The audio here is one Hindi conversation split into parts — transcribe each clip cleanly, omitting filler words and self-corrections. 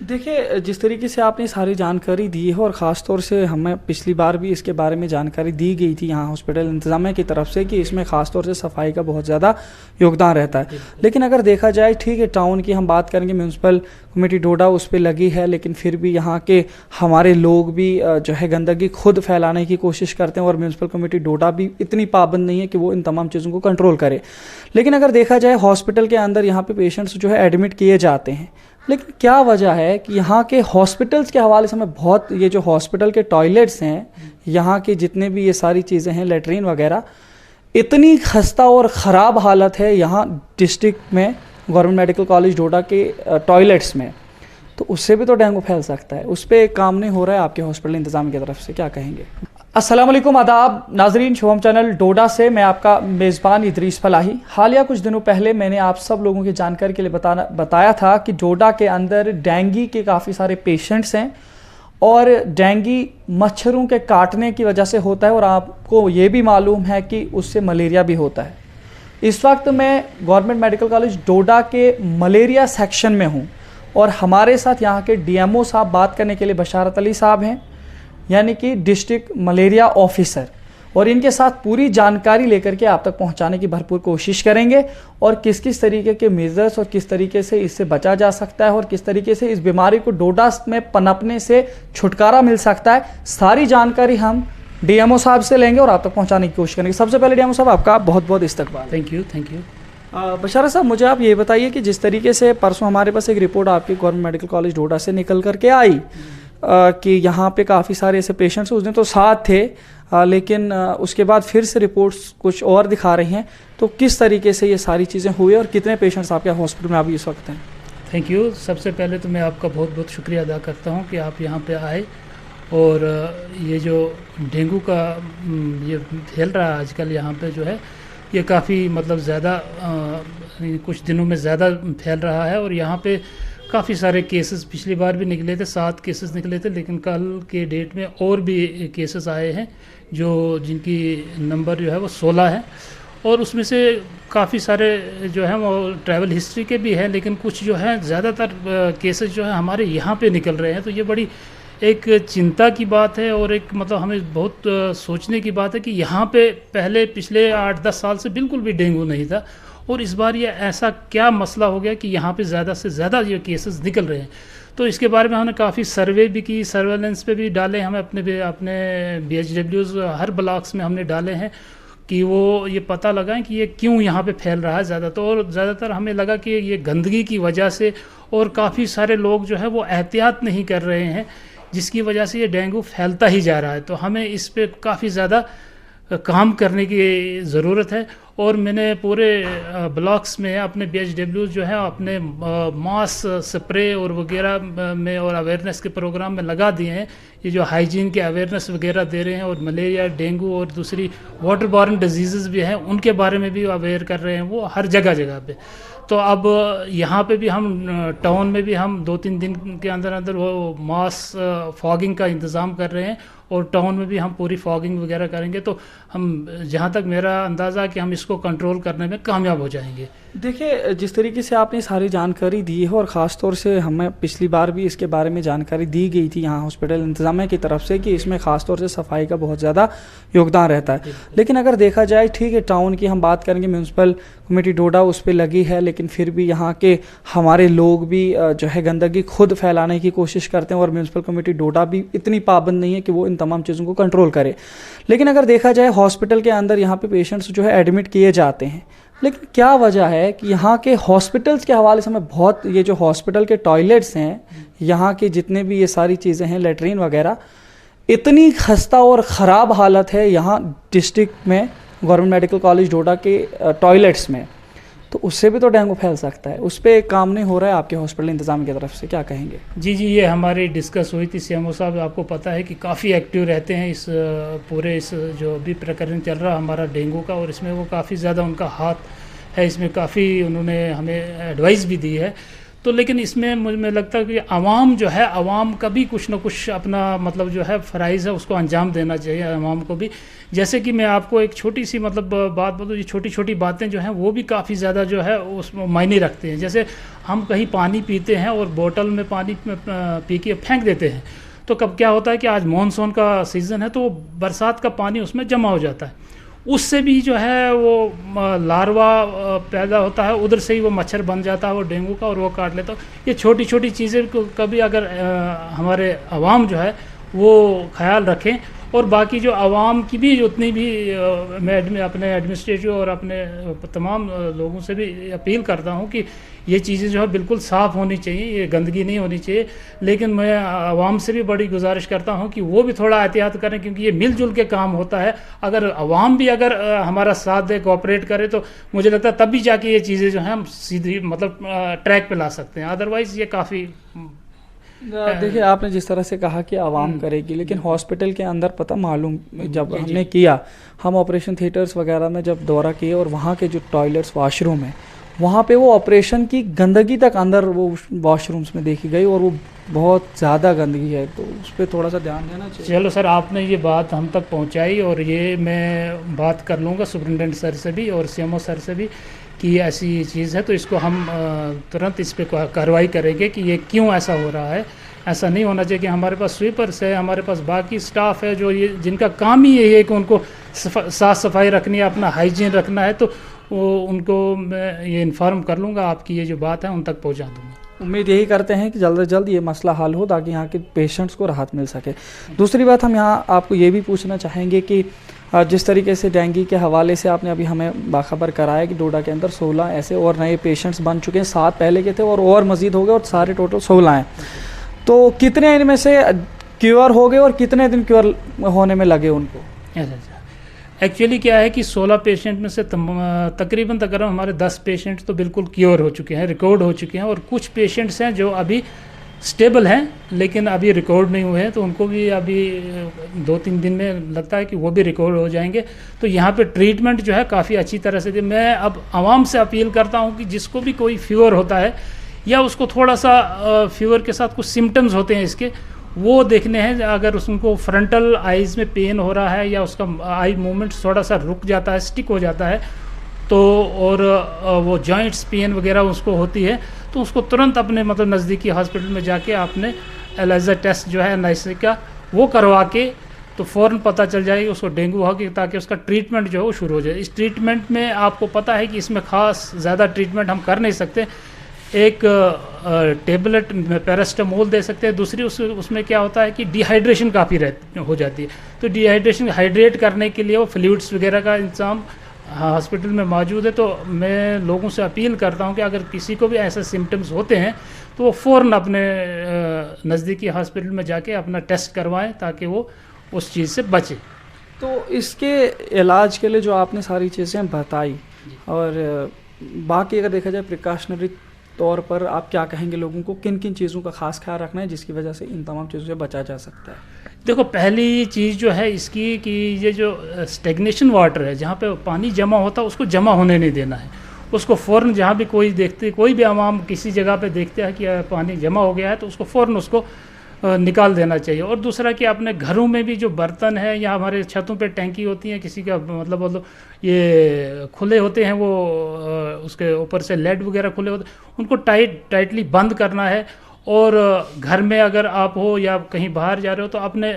देखिए, जिस तरीके से आपने सारी जानकारी दी है और ख़ास तौर से हमें पिछली बार भी इसके बारे में जानकारी दी गई थी यहाँ हॉस्पिटल इंतज़ामिया की तरफ से कि इसमें ख़ास तौर से सफाई का बहुत ज़्यादा योगदान रहता है। लेकिन अगर देखा जाए, ठीक है, टाउन की हम बात करेंगे, म्यूनसिपल कमेटी डोडा उस पर लगी है, लेकिन फिर भी यहाँ के हमारे लोग भी जो है गंदगी खुद फैलाने की कोशिश करते हैं और म्यूनसिपल कमेटी डोडा भी इतनी पाबंद नहीं है कि वो इन तमाम चीज़ों को कंट्रोल करे। लेकिन अगर देखा जाए, हॉस्पिटल के अंदर यहाँ पे पेशेंट्स जो है एडमिट किए जाते हैं, लेकिन क्या वजह है कि यहाँ के हॉस्पिटल्स के हवाले से हमें बहुत, ये जो हॉस्पिटल के टॉयलेट्स हैं, यहाँ के जितने भी ये सारी चीज़ें हैं, लेटरिन वगैरह, इतनी खस्ता और ख़राब हालत है यहाँ डिस्ट्रिक्ट में गवर्नमेंट मेडिकल कॉलेज डोडा के टॉयलेट्स में, तो उससे भी तो डेंगू फैल सकता है। उस पर काम नहीं हो रहा है आपके हॉस्पिटल इंतज़ाम की तरफ से, क्या कहेंगे? अस्सलाम वालेकुम, आदाब नाजरीन, शुभम चैनल डोडा से मैं आपका मेज़बान इदरीस फलाही। हालिया कुछ दिनों पहले मैंने आप सब लोगों की जानकारी के लिए बताया था कि डोडा के अंदर डेंगू के काफ़ी सारे पेशेंट्स हैं और डेंगू मच्छरों के काटने की वजह से होता है और आपको ये भी मालूम है कि उससे मलेरिया भी होता है। इस वक्त मैं गवर्नमेंट मेडिकल कॉलेज डोडा के मलेरिया सेक्शन में हूँ और हमारे साथ यहाँ के डीएमओ साहब बात करने के लिए बशारत अली साहब हैं, यानी कि डिस्ट्रिक्ट मलेरिया ऑफिसर, और इनके साथ पूरी जानकारी लेकर के आप तक पहुंचाने की भरपूर कोशिश करेंगे और किस किस तरीके के मेजर्स और किस तरीके से इससे बचा जा सकता है और किस तरीके से इस बीमारी को डोडा में पनपने से छुटकारा मिल सकता है, सारी जानकारी हम डीएमओ साहब से लेंगे और आप तक पहुंचाने की कोशिश करेंगे। सबसे पहले डीएमओ साहब, आपका बहुत बहुत इस्तकबाल। Thank you. बशारत साहब, मुझे आप ये बताइए कि जिस तरीके से परसों हमारे पास एक रिपोर्ट आपकी गवर्नमेंट मेडिकल कॉलेज डोडा से निकल करके आई कि यहाँ पे काफ़ी सारे ऐसे पेशेंट्स उस दिन तो साथ थे, लेकिन उसके बाद फिर से रिपोर्ट्स कुछ और दिखा रही हैं, तो किस तरीके से ये सारी चीज़ें हुई और कितने पेशेंट्स आपके हॉस्पिटल में अभी इस वक्त हैं? Thank you. सबसे पहले तो मैं आपका बहुत बहुत शुक्रिया अदा करता हूँ कि आप यहाँ पे आए और ये जो डेंगू का ये फैल रहा है आजकल यहाँ पे जो है, ये काफ़ी मतलब ज़्यादा कुछ दिनों में ज़्यादा फैल रहा है और यहाँ पे काफ़ी सारे केसेस पिछली बार भी निकले थे, 7 केसेस निकले थे, लेकिन कल के डेट में और भी केसेस आए हैं जो जिनकी नंबर जो है वो 16 है और उसमें से काफ़ी सारे जो हैं वो ट्रैवल हिस्ट्री के भी हैं, लेकिन कुछ जो है ज़्यादातर केसेस जो है हमारे यहाँ पे निकल रहे हैं। तो ये बड़ी एक चिंता की बात है और एक मतलब हमें बहुत सोचने की बात है कि यहाँ पे पहले पिछले 8-10 साल से बिल्कुल भी डेंगू नहीं था और इस बार ये ऐसा क्या मसला हो गया कि यहाँ पे ज़्यादा से ज़्यादा ये केसेस निकल रहे हैं। तो इसके बारे में हमने काफ़ी सर्वे भी की, सर्वेलेंस पे भी डाले, हमें अपने BHWs हर ब्लॉक्स में हमने डाले हैं कि वो ये पता लगाएं कि ये क्यों यहाँ पे फैल रहा है ज़्यादातर हमें लगा कि ये गंदगी की वजह से और काफ़ी सारे लोग जो है वो एहतियात नहीं कर रहे हैं, जिसकी वजह से ये डेंगू फैलता ही जा रहा है। तो हमें इस पे काफ़ी ज़्यादा काम करने की ज़रूरत है और मैंने पूरे ब्लॉक्स में अपने BHWs जो है अपने मास स्प्रे और वगैरह में और अवेयरनेस के प्रोग्राम में लगा दिए हैं। ये जो हाइजीन के अवेयरनेस वगैरह दे रहे हैं और मलेरिया, डेंगू और दूसरी वाटर बॉर्न डिजीज़ भी हैं, उनके बारे में भी अवेयर कर रहे हैं वो हर जगह पे। तो अब यहाँ पे भी हम टाउन में भी हम 2-3 दिन के अंदर वो मास फॉगिंग का इंतज़ाम कर रहे हैं और टाउन में भी हम पूरी फॉगिंग वगैरह करेंगे। तो हम, जहाँ तक मेरा अंदाज़ा कि हम इसको कंट्रोल करने में कामयाब हो जाएंगे। देखिए, जिस तरीके से आपने सारी जानकारी दी है और ख़ास तौर से हमें पिछली बार भी इसके बारे में जानकारी दी गई थी यहाँ हॉस्पिटल इंतज़ामिया की तरफ से कि इसमें ख़ास तौर से सफाई का बहुत ज़्यादा योगदान रहता है। लेकिन अगर देखा जाए, ठीक है, टाउन की हम बात करेंगे, म्यूनसिपल कमेटी डोडा उस पर लगी है, लेकिन फिर भी यहाँ के हमारे लोग भी जो है गंदगी खुद फैलाने की कोशिश करते हैं और म्यूनसिपल कमेटी डोडा भी इतनी पाबंद नहीं है कि वो इन तमाम चीज़ों को कंट्रोल करे। लेकिन अगर देखा जाए, हॉस्पिटल के अंदर यहाँ पे पेशेंट्स जो है एडमिट किए जाते हैं, लेकिन क्या वजह है कि यहाँ के हॉस्पिटल्स के हवाले से हमें बहुत, ये जो हॉस्पिटल के टॉयलेट्स हैं, यहाँ के जितने भी ये सारी चीज़ें हैं, लेटरिन वगैरह, इतनी खस्ता और ख़राब हालत है यहाँ डिस्ट्रिक्ट में गवर्नमेंट मेडिकल कॉलेज डोडा के टॉयलेट्स में, तो उससे भी तो डेंगू फैल सकता है। उस पर काम नहीं हो रहा है आपके हॉस्पिटल इंतज़ाम की तरफ से, क्या कहेंगे? जी, ये हमारी डिस्कस हुई थी CMO साहब, आपको पता है कि काफ़ी एक्टिव रहते हैं इस पूरे इस जो अभी प्रकरण चल रहा है हमारा डेंगू का, और इसमें वो काफ़ी ज़्यादा उनका हाथ है, इसमें काफ़ी उन्होंने हमें एडवाइस भी दी है। तो लेकिन इसमें मुझे लगता है कि आवाम जो है, आवाम का भी कुछ ना कुछ अपना मतलब जो है फ़राइज़ है उसको अंजाम देना चाहिए आवाम को भी। जैसे कि मैं आपको एक छोटी सी मतलब बात बोलूँ, ये छोटी छोटी बातें जो हैं वो भी काफ़ी ज़्यादा जो है उसमें मायने रखते हैं। जैसे हम कहीं पानी पीते हैं और बोतल में पानी पी के फेंक देते हैं, तो कब क्या होता है कि आज मानसून का सीज़न है तो बरसात का पानी उसमें जमा हो जाता है, उससे भी जो है वो लार्वा पैदा होता है, उधर से ही वो मच्छर बन जाता है वो डेंगू का, और वो काट लेता है। ये छोटी छोटी चीज़ें को कभी अगर हमारे आवाम जो है वो ख्याल रखें, और बाकी जो आवाम की भी उतनी भी मैं अपने एडमिनिस्ट्रेटिव और अपने तमाम लोगों से भी अपील करता हूँ कि ये चीज़ें जो है बिल्कुल साफ़ होनी चाहिए, ये गंदगी नहीं होनी चाहिए। लेकिन मैं आवाम से भी बड़ी गुजारिश करता हूँ कि वो भी थोड़ा एहतियात करें, क्योंकि ये मिलजुल के काम होता है। अगर आवाम भी अगर हमारा साथ दे, कोऑपरेट करे, तो मुझे लगता है तब भी जाके ये चीज़ें जो हैं हम सीधी मतलब ट्रैक पे ला सकते हैं। अदरवाइज़ ये काफ़ी देखिए, आपने जिस तरह से कहा कि आवाम करेगी, लेकिन हॉस्पिटल के अंदर पता मालूम जब हमने किया, हम ऑपरेशन थिएटर्स वगैरह में जब दौरा किए और वहाँ के जो टॉयलेट्स वॉशरूम है, वहाँ पे वो ऑपरेशन की गंदगी तक अंदर वो वॉशरूम्स में देखी गई, और वो बहुत ज़्यादा गंदगी है, तो उस पर थोड़ा सा ध्यान देना चाहिए। चलो सर, आपने ये बात हम तक पहुँचाई, और ये मैं बात कर लूँगा सुपरिटेंडेंट सर से भी और सीएमओ सर से भी कि ऐसी चीज़ है, तो इसको हम तुरंत इस पर कार्रवाई करेंगे कि ये क्यों ऐसा हो रहा है। ऐसा नहीं होना चाहिए कि हमारे पास स्वीपर्स है, हमारे पास बाकी स्टाफ है जो ये जिनका काम ही यही है कि उनको साफ़ सफाई रखनी है, अपना हाइजीन रखना है, तो वो उनको मैं ये इन्फॉर्म कर लूँगा, आपकी ये जो बात है उन तक पहुँचा दूँगा। उम्मीद यही करते हैं कि जल्द से जल्द ये मसला हल हो, ताकि यहाँ के पेशेंट्स को राहत मिल सके। दूसरी बात, हम यहाँ आपको ये भी पूछना चाहेंगे कि जिस तरीके से डेंगू के हवाले से आपने अभी हमें बाखबर कराया कि डोडा के अंदर 16 ऐसे और नए पेशेंट्स बन चुके हैं, 7 पहले के थे और मज़ीद हो गए, और सारे टोटल 16 हैं। तो कितने इनमें से क्योर हो गए और कितने दिन क्योर होने में लगे उनको? एक्चुअली क्या है कि 16 पेशेंट में से तकरीबन हमारे 10 पेशेंट तो बिल्कुल क्योर हो चुके हैं, रिकॉर्ड हो चुके हैं, और कुछ पेशेंट्स हैं जो अभी स्टेबल हैं लेकिन अभी रिकॉर्ड नहीं हुए हैं, तो उनको भी अभी 2-3 दिन में लगता है कि वो भी रिकॉर्ड हो जाएंगे। तो यहाँ पे ट्रीटमेंट जो है काफ़ी अच्छी तरह से मैं अब आवाम से अपील करता हूँ कि जिसको भी कोई फीवर होता है या उसको थोड़ा सा फीवर के साथ कुछ सिम्टम्स होते हैं इसके, वो देखने हैं। अगर उसको फ्रंटल आइज़ में पेन हो रहा है या उसका आई मूवमेंट थोड़ा सा रुक जाता है, स्टिक हो जाता है, तो और वो जॉइंट्स पेन वगैरह उसको होती है, तो उसको तुरंत अपने मतलब नज़दीकी हॉस्पिटल में जाके आपने एलाइज़ा टेस्ट जो है एनआईसी का वो करवा के तो फ़ौरन पता चल जाएगी उसको डेंगू हो कि, ताकि उसका ट्रीटमेंट जो है वो शुरू हो जाए। इस ट्रीटमेंट में आपको पता है कि इसमें ख़ास ज़्यादा ट्रीटमेंट हम कर नहीं सकते। एक टेबलेट पैरास्टामोल दे सकते हैं, दूसरी उसमें क्या होता है कि डिहाइड्रेशन काफ़ी हो जाती है, तो डिहाइड्रेशन हाइड्रेट करने के लिए वो फ्लूइड्स वगैरह का इंतज़ाम हॉस्पिटल में मौजूद है। तो मैं लोगों से अपील करता हूं कि अगर किसी को भी ऐसे सिम्टम्स होते हैं तो वो फ़ौरन अपने नज़दीकी हॉस्पिटल में जाके अपना टेस्ट करवाएं, ताकि वो उस चीज़ से बचे। तो इसके इलाज के लिए जो आपने सारी चीज़ें बताई, और बाकी अगर देखा जाए प्रिकॉशनरी तौर पर आप क्या कहेंगे लोगों को, किन किन चीज़ों का खास ख्याल रखना है जिसकी वजह से इन तमाम चीज़ों से बचा जा सकता है? देखो, पहली चीज़ जो है इसकी कि ये जो स्टेग्नेशन वाटर है, जहाँ पे पानी जमा होता है उसको जमा होने नहीं देना है। उसको फ़ौरन जहाँ भी कोई भी आवाम किसी जगह पे देखते हैं कि पानी जमा हो गया है, तो उसको फ़ौरन उसको निकाल देना चाहिए। और दूसरा कि अपने घरों में भी जो बर्तन है या हमारे छतों पे टैंकी होती है, किसी का मतलब ये खुले होते हैं, वो उसके ऊपर से लेड वगैरह खुले होते हैं, उनको टाइटली बंद करना है। और घर में अगर आप हो या कहीं बाहर जा रहे हो तो अपने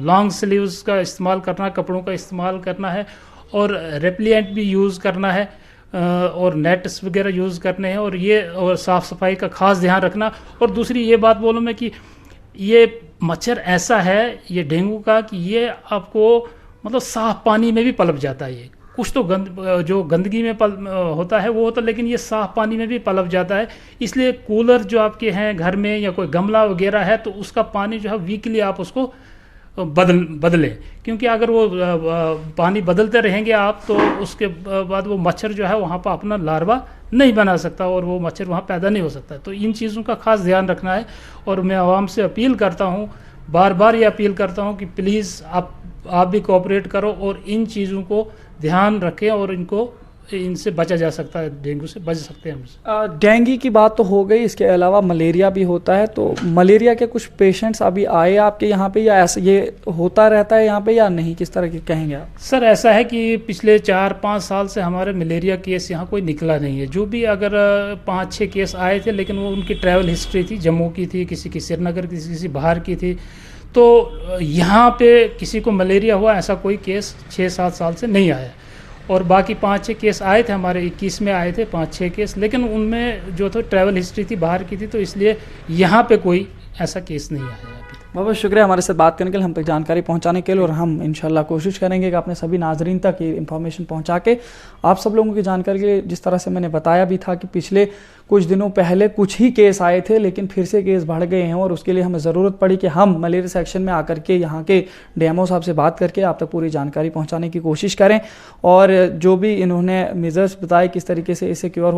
लॉन्ग स्लीव्स का इस्तेमाल करना, कपड़ों का इस्तेमाल करना है, और रेप्लिएंट भी यूज़ करना है, और नेट्स वगैरह यूज़ करने हैं, और साफ़ सफाई का ख़ास ध्यान रखना। और दूसरी ये बात बोलूँ मैं कि ये मच्छर ऐसा है ये डेंगू का कि ये आपको मतलब साफ़ पानी में भी पनप जाता है। ये कुछ तो जो गंदगी में होता है वो होता है, लेकिन ये साफ़ पानी में भी पनप जाता है। इसलिए कूलर जो आपके हैं घर में या कोई गमला वगैरह है, तो उसका पानी जो है वीकली आप उसको बदलें, क्योंकि अगर वो पानी बदलते रहेंगे आप तो उसके बाद वो मच्छर जो है वहाँ पर अपना लार्वा नहीं बना सकता और वो मच्छर वहाँ पैदा नहीं हो सकता। तो इन चीज़ों का खास ध्यान रखना है। और मैं आवाम से अपील करता हूँ, बार बार ये अपील करता हूँ कि प्लीज़ आप भी कोऑपरेट करो और इन चीज़ों को ध्यान रखें और इनको इनसे बचा जा सकता है, डेंगू से बच सकते हैं हम। डेंगू की बात तो हो गई, इसके अलावा मलेरिया भी होता है, तो मलेरिया के कुछ पेशेंट्स अभी आए आपके यहाँ पे, या ऐसा ये होता रहता है यहाँ पे या नहीं, किस तरह के कहेंगे आप? सर ऐसा है कि पिछले 4-5 साल से हमारे मलेरिया केस यहाँ कोई निकला नहीं है। जो भी अगर 5-6 केस आए थे, लेकिन वो उनकी ट्रैवल हिस्ट्री थी, जम्मू की थी, किसी की श्रीनगर की, किसी बाहर की थी। तो यहाँ पे किसी को मलेरिया हुआ ऐसा कोई केस 6-7 साल से नहीं आया। और बाकी 5-6 केस आए थे, हमारे 21 में आए थे 5-6 केस, लेकिन उनमें जो तो ट्रैवल हिस्ट्री थी बाहर की थी, तो इसलिए यहाँ पे कोई ऐसा केस नहीं आया अभी। बहुत बहुत शुक्रिया हमारे साथ बात करने के लिए, हम तक जानकारी पहुंचाने के लिए, और हम इंशाल्लाह कोशिश करेंगे कि अपने सभी नाजरीन तक ये इन्फॉर्मेशन पहुंचा के आप सब लोगों की जानकारी के लिए, जिस तरह से मैंने बताया भी था कि पिछले कुछ दिनों पहले कुछ ही केस आए थे, लेकिन फिर से केस बढ़ गए हैं, और उसके लिए हमें ज़रूरत पड़ी कि हम मलेरिया सेक्शन में आकर के यहाँ के डीएमओ साहब से बात करके आप तक पूरी जानकारी पहुँचाने की कोशिश करें। और जो भी इन्होंने मेजर्स बताए किस तरीके से इसे क्योर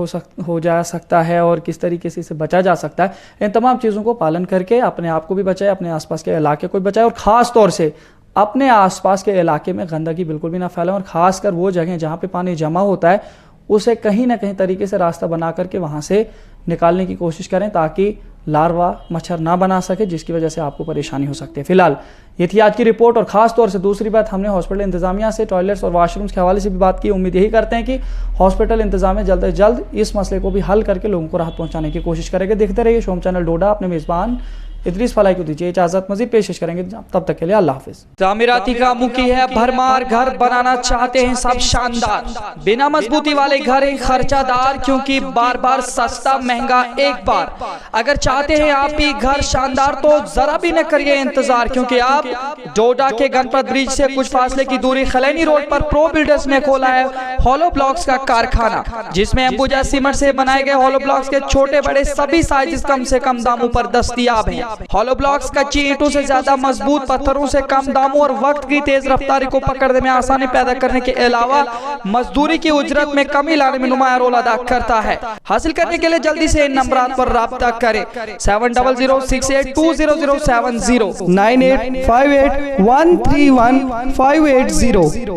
हो जा सकता है और किस तरीके से इसे बचा जा सकता है, इन तमाम चीज़ों को पालन करके अपने आप को भी बचाए, अपने आसपास के इलाके को भी बचाए, और ख़ास तौर से अपने आसपास के इलाके में गंदगी बिल्कुल भी ना फैलाएं, और ख़ासकर वो जगह जहाँ पे पानी जमा होता है उसे कहीं ना कहीं तरीके से रास्ता बना करके वहाँ से निकालने की कोशिश करें, ताकि लार्वा मच्छर ना बना सके, जिसकी वजह से आपको परेशानी हो सकती है। फिलहाल ये थी आज की रिपोर्ट, और ख़ास तौर से दूसरी बात, हमने हॉस्पिटल इंतजामिया से टॉयलेट्स और वाशरूम्स के हवाले से भी बात की। उम्मीद यही करते हैं कि हॉस्पिटल इंतजामिया जल्द से जल्द इस मसले को भी हल करके लोगों को राहत पहुँचाने की कोशिश करेंगे। देखते रहिए शोम चैनल डोडा, अपने मेज़बान इदरीस फलाई को दीजिए इजाजत, मजीद पेशिश करेंगे, तब तक के लिए अल्लाह हाफिज। तामीराती कामों की है भरमार, घर बनाना चाहते हैं सब शानदार, बिना मजबूती वाले घर हैं खर्चादार, क्योंकि बार बार सस्ता महंगा एक बार। अगर चाहते हैं आप भी घर शानदार तो जरा भी न करिए इंतजार, क्योंकि आप डोडा के गणपत ब्रिज से कुछ फासले की दूरी खलैनी रोड पर प्रो बिल्डर्स ने खोला है हॉलो ब्लॉक्स का कारखाना, जिसमें अंबुजा सीमेंट से बनाए गए हॉलो ब्लॉक्स के छोटे बड़े सभी साइज कम से कम दामों पर दस्तयाब हैं। हॉलो ब्लॉक्स कच्ची ईंटों से ज्यादा मजबूत, पत्थरों से कम दामों और वक्त की तेज रफ्तारी को पकड़ने में आसानी पैदा करने के अलावा मजदूरी की उजरत में कमी लाने में नुमाया रोल अदा करता है। हासिल करने के लिए जल्दी से इन नंबरात पर राब्ता करें 7006820070 9858131580।